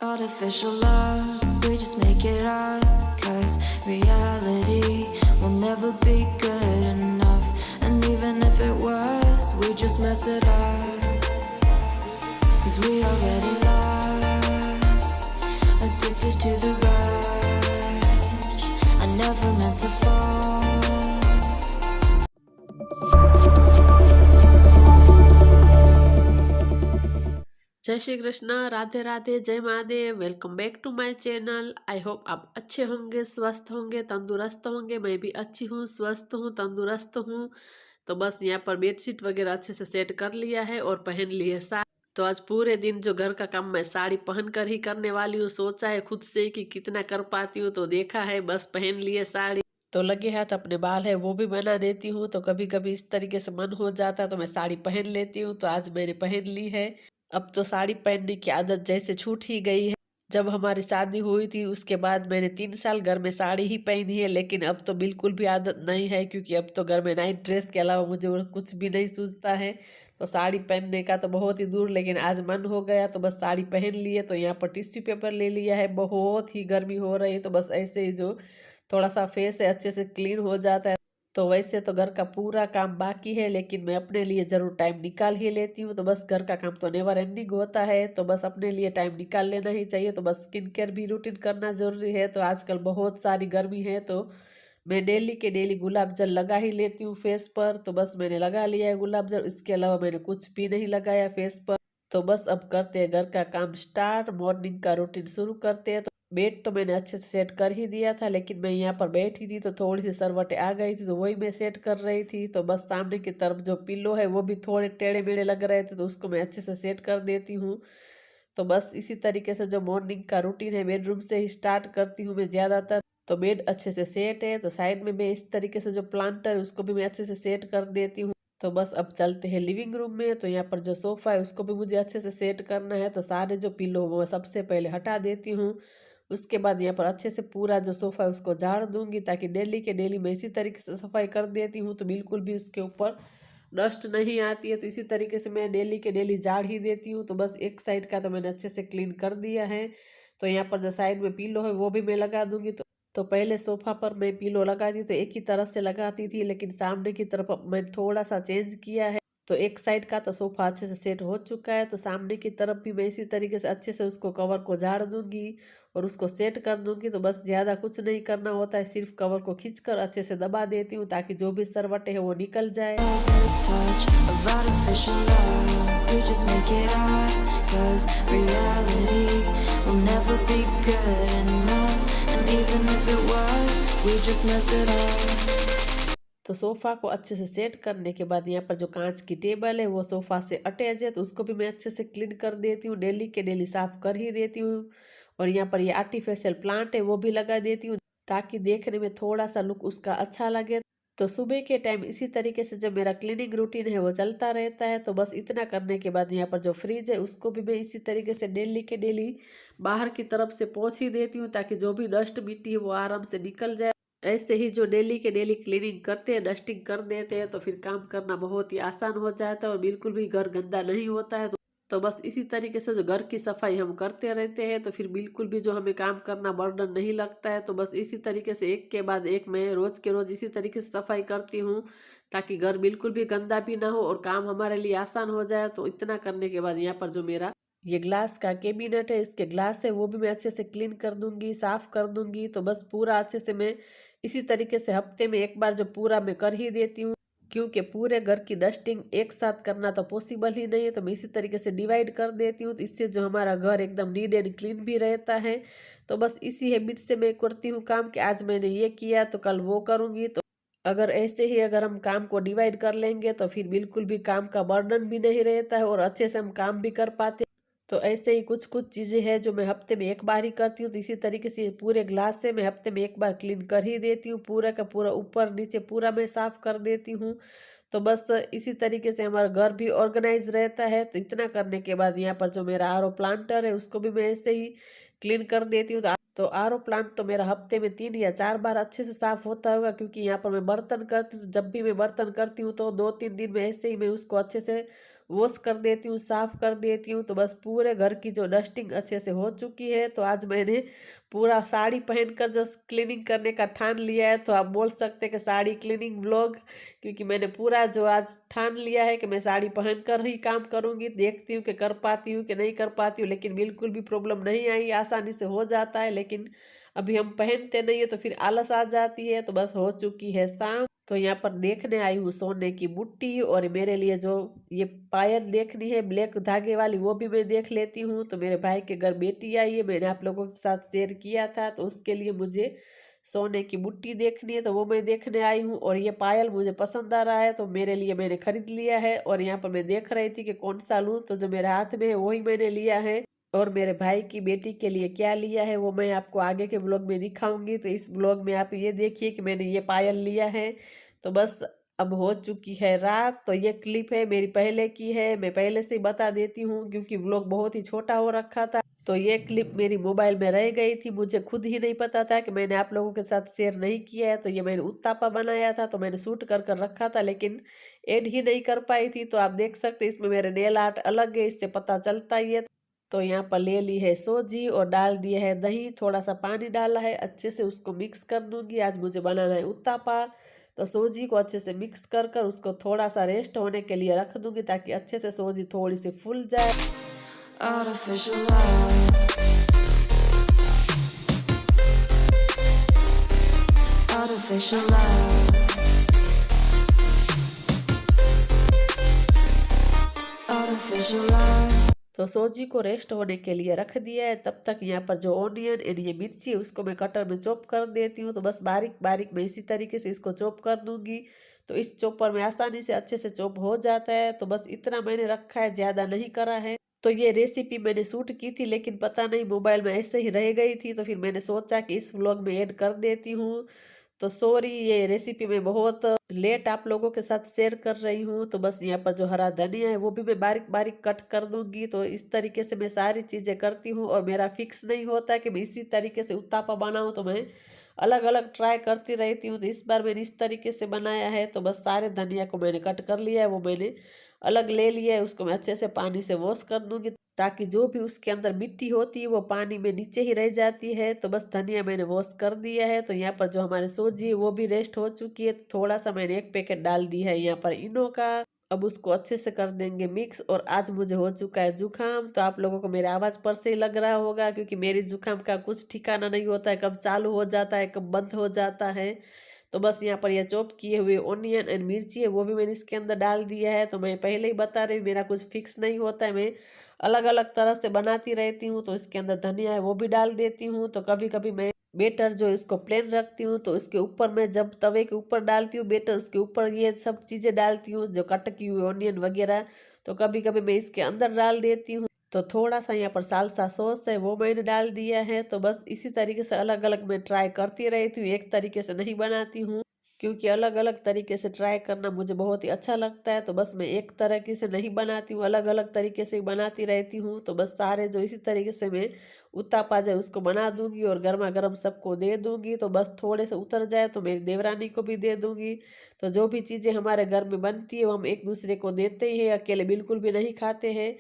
Artificial love, we just make it up. Cause reality will never be good enough. And even if it was, we just mess it up. Cause we already lost, addicted to the rush. I never meant to fall. जय श्री कृष्ण, राधे राधे, जय Mahadev. Welcome back to my channel. I hope आप अच्छे होंगे, स्वस्थ होंगे, तंदुरुस्त होंगे। मैं भी अच्छी हूँ, स्वस्थ हूँ, तंदुरुस्त हूँ। तो बस यहाँ पर बेडशीट वगैरह अच्छे से सेट कर लिया है और पहन ली है साड़ी। तो आज पूरे दिन जो घर का काम मैं साड़ी पहन कर ही करने वाली हूँ। सोचा है खुद से कि कितना कर पाती हूँ, तो देखा है बस पहन ली है साड़ी। तो लगे हाथ अपने बाल है वो भी बना देती हूँ। तो कभी कभी इस तरीके से मन हो जाता है तो मैं साड़ी पहन लेती हूँ। तो आज मैंने पहन ली है। अब तो साड़ी पहनने की आदत जैसे छूट ही गई है। जब हमारी शादी हुई थी उसके बाद मैंने 3 साल घर में साड़ी ही पहनी है, लेकिन अब तो बिल्कुल भी आदत नहीं है, क्योंकि अब तो घर में नाइट ड्रेस के अलावा मुझे और कुछ भी नहीं सूझता है। तो साड़ी पहनने का तो बहुत ही दूर, लेकिन आज मन हो गया तो बस साड़ी पहन ली है। तो यहाँ पर टिश्यू पेपर ले लिया है, बहुत ही गर्मी हो रही है। तो बस ऐसे ही जो थोड़ा सा फेस है अच्छे से क्लीन हो जाता है। तो वैसे तो घर का पूरा काम बाकी है, लेकिन मैं अपने लिए ज़रूर टाइम निकाल ही लेती हूँ। तो बस घर का काम तो नेवर एंडिंग होता है, तो बस अपने लिए टाइम निकाल लेना ही चाहिए। तो बस स्किन केयर भी रूटीन करना ज़रूरी है। तो आजकल बहुत सारी गर्मी है, तो मैं डेली के डेली गुलाब जल लगा ही लेती हूँ फेस पर। तो बस मैंने लगा लिया है गुलाब जल, इसके अलावा मैंने कुछ भी नहीं लगाया फेस पर। तो बस अब करते हैं घर का काम स्टार्ट, मॉर्निंग का रूटीन शुरू करते हैं। तो बेड तो मैंने अच्छे से सेट कर ही दिया था, लेकिन मैं यहाँ पर बैठी थी तो थोड़ी सी सरवटें आ गई थी, तो वही मैं सेट कर रही थी। तो बस सामने की तरफ जो पिल्लो है वो भी थोड़े टेढ़े मेढ़े लग रहे थे, तो उसको मैं अच्छे से सेट कर देती हूँ। तो बस इसी तरीके से जो मॉर्निंग का रूटीन है बेडरूम से ही स्टार्ट करती हूँ मैं ज़्यादातर। तो बेड अच्छे से सेट है, तो साइड में मैं इस तरीके से जो प्लांटर है उसको भी मैं अच्छे से सेट कर देती हूँ। तो बस अब चलते हैं लिविंग रूम में। तो यहाँ पर जो सोफ़ा है उसको भी मुझे अच्छे से सेट करना है। तो सारे जो पिल्लो वो सबसे पहले हटा देती हूँ। उसके बाद यहाँ पर अच्छे से पूरा जो सोफ़ा है उसको झाड़ दूंगी, ताकि डेली के डेली मैं इसी तरीके से सफाई कर देती हूँ, तो बिल्कुल भी उसके ऊपर डस्ट नहीं आती है। तो इसी तरीके से मैं डेली के डेली झाड़ ही देती हूँ। तो बस एक साइड का तो मैंने अच्छे से क्लीन कर दिया है। तो यहाँ पर जो साइड में पिलो है वो भी मैं लगा दूंगी। तो पहले सोफा पर मैं पिलो लगाती तो एक ही तरफ से लगाती थी, लेकिन सामने की तरफ अब मैं थोड़ा सा चेंज किया है। तो एक साइड का तो सोफा अच्छे से सेट हो चुका है, तो सामने की तरफ भी मैं इसी तरीके से अच्छे से उसको कवर को झाड़ दूंगी और उसको सेट कर दूंगी। तो बस ज़्यादा कुछ नहीं करना होता है, सिर्फ कवर को खींचकर अच्छे से दबा देती हूँ, ताकि जो भी सरवटे है वो निकल जाए। Touch of artificial love, we just make it up. Cause reality will never be good enough. And even if it was, we just mess it up. तो सोफ़ा को अच्छे से सेट करने के बाद यहाँ पर जो कांच की टेबल है वो सोफ़ा से अटैच है, तो उसको भी मैं अच्छे से क्लीन कर देती हूँ, डेली के डेली साफ़ कर ही देती हूँ। और यहाँ पर ये आर्टिफिशियल प्लांट है वो भी लगा देती हूँ, ताकि देखने में थोड़ा सा लुक उसका अच्छा लगे। तो सुबह के टाइम इसी तरीके से जो मेरा क्लीनिंग रूटीन है वो चलता रहता है। तो बस इतना करने के बाद यहाँ पर जो फ्रिज है उसको भी मैं इसी तरीके से डेली के डेली बाहर की तरफ से पोंछ ही देती हूँ, ताकि जो भी डस्ट मिट्टी है वो आराम से निकल जाए। ऐसे ही जो डेली के डेली क्लीनिंग करते हैं, डस्टिंग कर देते हैं, तो फिर काम करना बहुत ही आसान हो जाता है और बिल्कुल भी घर गंदा नहीं होता है। तो बस इसी तरीके से जो घर की सफाई हम करते रहते हैं, तो फिर बिल्कुल भी जो हमें काम करना बर्डन नहीं लगता है। तो बस इसी तरीके से एक के बाद एक मैं रोज के रोज इसी तरीके से सफाई करती हूँ, ताकि घर बिल्कुल भी गंदा भी ना हो और काम हमारे लिए आसान हो जाए। तो इतना करने के बाद यहाँ पर जो मेरा ये ग्लास का कैबिनेट है, इसके ग्लास है वो भी मैं अच्छे से क्लीन कर दूंगी, साफ कर दूंगी। तो बस पूरा अच्छे से मैं इसी तरीके से हफ्ते में एक बार जो पूरा मैं कर ही देती हूँ, क्योंकि पूरे घर की डस्टिंग एक साथ करना तो पॉसिबल ही नहीं है। तो मैं इसी तरीके से डिवाइड कर देती हूँ, तो इससे जो हमारा घर एकदम नीट एंड क्लीन भी रहता है। तो बस इसी हैबिट से मैं करती हूँ काम, कि आज मैंने ये किया तो कल वो करूँगी। तो अगर ऐसे ही अगर हम काम को डिवाइड कर लेंगे तो फिर बिल्कुल भी काम का बर्डन भी नहीं रहता है और अच्छे से हम काम भी कर पाते हैं। तो ऐसे ही कुछ कुछ चीज़ें हैं जो मैं हफ्ते में एक बार ही करती हूँ। तो इसी तरीके से पूरे ग्लास से मैं हफ्ते में एक बार क्लीन कर ही देती हूँ, पूरा का पूरा ऊपर नीचे पूरा मैं साफ कर देती हूँ। तो बस इसी तरीके से हमारा घर भी ऑर्गेनाइज रहता है। तो इतना करने के बाद यहाँ पर जो मेरा आरओ प्लांटर है उसको भी मैं ऐसे ही क्लीन कर देती हूँ। तो आरओ प्लांट तो मेरा हफ्ते में 3 या 4 बार अच्छे से साफ होता होगा, क्योंकि यहाँ पर मैं बर्तन करती हूँ। तो जब भी मैं बर्तन करती हूँ तो 2-3 दिन में ऐसे ही मैं उसको अच्छे से वॉश कर देती हूँ, साफ़ कर देती हूँ, तो बस पूरे घर की जो डस्टिंग अच्छे से हो चुकी है। तो आज मैंने पूरा साड़ी पहनकर जो क्लीनिंग करने का ठान लिया है, तो आप बोल सकते हैं कि साड़ी क्लीनिंग व्लॉग, क्योंकि मैंने पूरा जो आज ठान लिया है कि मैं साड़ी पहनकर ही काम करूँगी। देखती हूँ कि कर पाती हूँ कि नहीं कर पाती हूँ, लेकिन बिल्कुल भी प्रॉब्लम नहीं आई, आसानी से हो जाता है। लेकिन अभी हम पहनते नहीं है तो फिर आलस आ जाती है। तो बस हो चुकी है शाम, तो यहाँ पर देखने आई हूँ सोने की बुट्टी, और मेरे लिए जो ये पायल देखनी है ब्लैक धागे वाली, वो भी मैं देख लेती हूँ। तो मेरे भाई के घर बेटी आई है, मैंने आप लोगों के साथ शेयर किया था, तो उसके लिए मुझे सोने की बुट्टी देखनी है, तो वो मैं देखने आई हूँ। और ये पायल मुझे पसंद आ रहा है, तो मेरे लिए मैंने खरीद लिया है। और यहाँ पर मैं देख रही थी कि कौन सा लूँ, तो जो मेरे हाथ में है वही मैंने लिया है। और मेरे भाई की बेटी के लिए क्या लिया है वो मैं आपको आगे के ब्लॉग में दिखाऊंगी। तो इस ब्लॉग में आप ये देखिए कि मैंने ये पायल लिया है। तो बस अब हो चुकी है रात। तो ये क्लिप है मेरी पहले की है, मैं पहले से ही बता देती हूँ क्योंकि व्लॉग बहुत ही छोटा हो रखा था। तो ये क्लिप मेरी मोबाइल में रह गई थी, मुझे खुद ही नहीं पता था कि मैंने आप लोगों के साथ शेयर नहीं किया है। तो ये मैंने उत्तापा बनाया था, तो मैंने शूट कर कर रखा था, लेकिन एड ही नहीं कर पाई थी। तो आप देख सकते हैं इसमें मेरे नेल आर्ट अलग है, इससे पता चलता ही है। तो यहाँ पर ले ली है सोजी और डाल दिया है दही, थोड़ा सा पानी डाला है, अच्छे से उसको मिक्स कर दूंगी। आज मुझे बनाना है उत्तापा। तो सोजी को अच्छे से मिक्स कर कर उसको थोड़ा सा रेस्ट होने के लिए रख दूंगी, ताकि अच्छे से सोजी थोड़ी सी फूल जाए। Artificial love, artificial love, artificial love. तो सोजी को रेस्ट होने के लिए रख दिया है। तब तक यहाँ पर जो ऑनियन एंड ये मिर्ची है उसको मैं कटर में चॉप कर देती हूँ। तो बस बारीक बारीक मैं इसी तरीके से इसको चॉप कर दूंगी, तो इस चॉपर में आसानी से अच्छे से चॉप हो जाता है। तो बस इतना मैंने रखा है, ज़्यादा नहीं करा है। तो ये रेसिपी मैंने शूट की थी, लेकिन पता नहीं मोबाइल में ऐसे ही रह गई थी, तो फिर मैंने सोचा कि इस व्लॉग में ऐड कर देती हूँ। तो सॉरी, ये रेसिपी मैं बहुत लेट आप लोगों के साथ शेयर कर रही हूँ। तो बस यहाँ पर जो हरा धनिया है वो भी मैं बारीक बारीक कट कर दूंगी। तो इस तरीके से मैं सारी चीज़ें करती हूँ, और मेरा फिक्स नहीं होता कि मैं इसी तरीके से उत्तापा बनाऊँ, तो मैं अलग अलग ट्राई करती रहती हूँ। तो इस बार मैंने इस तरीके से बनाया है। तो बस सारे धनिया को मैंने कट कर लिया है, वो मैंने अलग ले लिया है, उसको मैं अच्छे से पानी से वॉश कर दूंगी, ताकि जो भी उसके अंदर मिट्टी होती है वो पानी में नीचे ही रह जाती है। तो बस धनिया मैंने वॉश कर दिया है। तो यहाँ पर जो हमारे सोजी है वो भी रेस्ट हो चुकी है। थोड़ा सा मैंने एक पैकेट डाल दी है यहाँ पर इनो का। अब उसको अच्छे से कर देंगे मिक्स। और आज मुझे हो चुका है जुकाम, तो आप लोगों को मेरे आवाज़ पर से ही लग रहा होगा, क्योंकि मेरी जुकाम का कुछ ठिकाना नहीं होता है, कब चालू हो जाता है कब बंद हो जाता है। तो बस यहाँ पर ये चॉप किए हुए ऑनियन एंड मिर्ची है वो भी मैंने इसके अंदर डाल दिया है। तो मैं पहले ही बता रही हूँ, मेरा कुछ फिक्स नहीं होता है, मैं अलग अलग तरह से बनाती रहती हूँ। तो इसके अंदर धनिया है वो भी डाल देती हूँ। तो कभी कभी मैं बेटर जो इसको प्लेन रखती हूँ, तो इसके ऊपर मैं जब तवे के ऊपर डालती हूँ बेटर, उसके ऊपर ये सब चीज़ें डालती हूँ जो कट की हुई ऑनियन वगैरह। तो कभी कभी मैं इसके अंदर डाल देती हूँ। तो थोड़ा सा यहाँ पर सालसा सॉस है वो मैंने डाल दिया है। तो बस इसी तरीके से अलग अलग मैं ट्राई करती रहती हूँ, एक तरीके से नहीं बनाती हूँ, क्योंकि अलग अलग तरीके से ट्राई करना मुझे बहुत ही अच्छा लगता है। तो बस मैं एक तरीके से नहीं बनाती हूँ, अलग अलग तरीके से बनाती रहती हूँ। तो बस सारे जो इसी तरीके से मैं उत्तापा जाए उसको बना दूंगी और गर्मा गर्म सबको दे दूंगी। तो बस थोड़े से उतर जाए तो मेरी देवरानी को भी दे दूंगी। तो जो भी चीज़ें हमारे घर में बनती है वो हम एक दूसरे को देते ही है, अकेले बिल्कुल भी नहीं खाते हैं।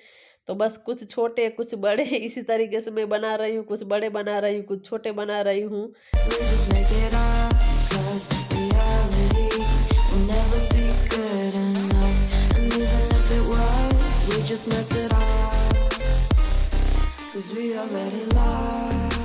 तो बस कुछ छोटे कुछ बड़े इसी तरीके से मैं बना रही हूँ, कुछ बड़े बना रही हूँ, कुछ छोटे बना रही हूँ। We just make it up, 'cause reality will never be good enough. And even if it was, we just mess it up, 'cause we already lost.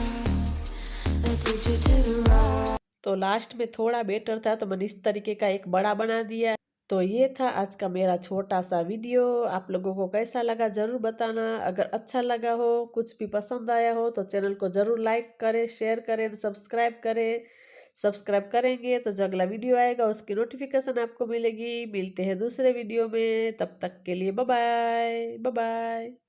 Addicted to the rush. तो लास्ट में थोड़ा better था, तो मैंने इस तरीके का एक बड़ा बना दिया। तो ये था आज का मेरा छोटा सा वीडियो। आप लोगों को कैसा लगा ज़रूर बताना। अगर अच्छा लगा हो, कुछ भी पसंद आया हो, तो चैनल को ज़रूर लाइक करें, शेयर करें, सब्सक्राइब करें। सब्सक्राइब करेंगे तो जो अगला वीडियो आएगा उसकी नोटिफिकेशन आपको मिलेगी। मिलते हैं दूसरे वीडियो में, तब तक के लिए बाय बाय बाय बाय।